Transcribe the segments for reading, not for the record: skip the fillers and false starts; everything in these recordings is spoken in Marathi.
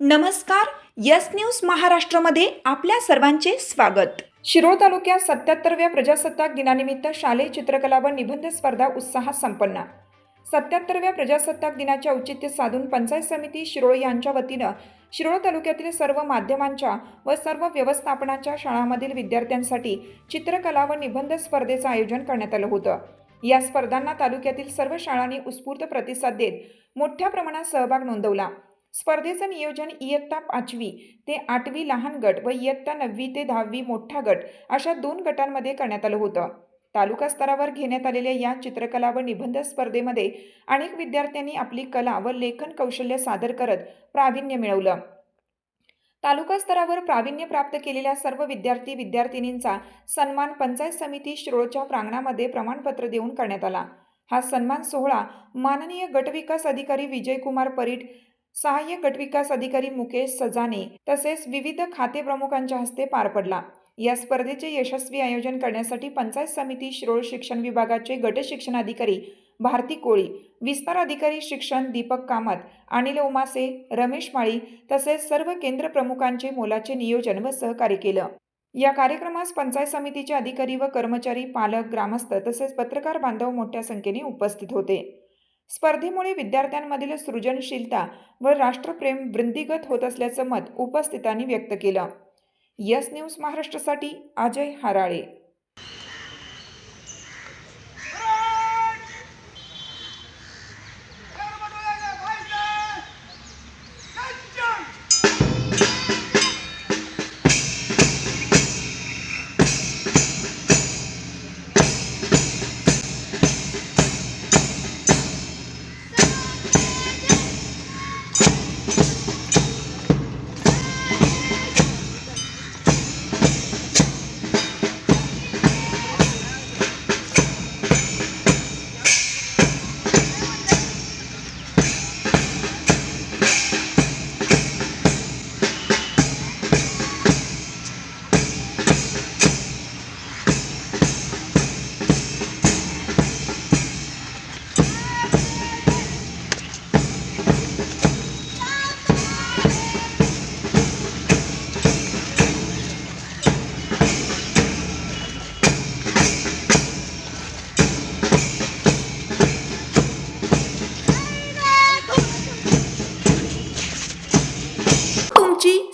नमस्कार. यस न्यूज महाराष्ट्रामध्ये आपल्या सर्वांचे स्वागत. शिरोळ तालुक्यात 77व्या प्रजासत्ताक दिनानिमित्त शालेय चित्रकला व निबंध स्पर्धा उत्साहात संपन्न. 77व्या प्रजासत्ताक दिनाचे औचित्य साधून पंचायत समिती शिरोळ यांच्या वतीनं शिरोळ तालुक्यातील सर्व माध्यमांच्या व सर्व व्यवस्थापनाच्या शाळांमधील विद्यार्थ्यांसाठी चित्रकला व निबंध स्पर्धेचं आयोजन करण्यात आलं होतं. या स्पर्धांना तालुक्यातील सर्व शाळांनी उत्स्फूर्त प्रतिसाद देत मोठ्या प्रमाणात सहभाग नोंदवला. स्पर्धेचं नियोजन इयत्ता 5वी ते 8वी लहान गट व इयत्ता 9वी ते 10वी मोठा गट अशा 2 गटांमध्ये करण्यात आलं होतं. तालुका स्तरावर घेण्यात आलेल्या या चित्रकला व निबंध स्पर्धेमध्ये अनेक विद्यार्थ्यांनी आपली कला व लेखन कौशल्य सादर करत प्रावीण्य मिळवलं. तालुका स्तरावर प्रावीण्य प्राप्त केलेल्या सर्व विद्यार्थी विद्यार्थिनींचा सन्मान पंचायत समिती शिरोळच्या प्रांगणामध्ये प्रमाणपत्र देऊन करण्यात आला. हा सन्मान सोहळा माननीय गटविकास अधिकारी विजयकुमार परीट, सहाय्यक गटविकास अधिकारी मुकेश सजाने तसेच विविध खाते प्रमुखांच्या हस्ते पार पडला. या स्पर्धेचे यशस्वी आयोजन करण्यासाठी पंचायत समिती शिरोळ शिक्षण विभागाचे गट शिक्षणाधिकारी भारती कोळी, विस्तार अधिकारी शिक्षण दीपक कामत, अनिल उमासे, रमेश माळी तसेच सर्व केंद्र प्रमुखांचे मोलाचे नियोजन व सहकार्य केलं. या कार्यक्रमास पंचायत समितीचे अधिकारी व कर्मचारी, पालक, ग्रामस्थ तसेच पत्रकार बांधव मोठ्या संख्येने उपस्थित होते. स्पर्धेमुळे विद्यार्थ्यांमधील सृजनशीलता व राष्ट्रप्रेम वृद्धिंगत होत असल्याचं मत उपस्थितांनी व्यक्त केलं. यस न्यूज महाराष्ट्रासाठी अजय हराळे.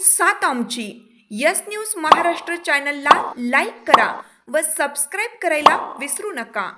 साथ आमची. यस न्यूज महाराष्ट्र चॅनलला लाईक करा व सबस्क्राईब करायला विसरू नका.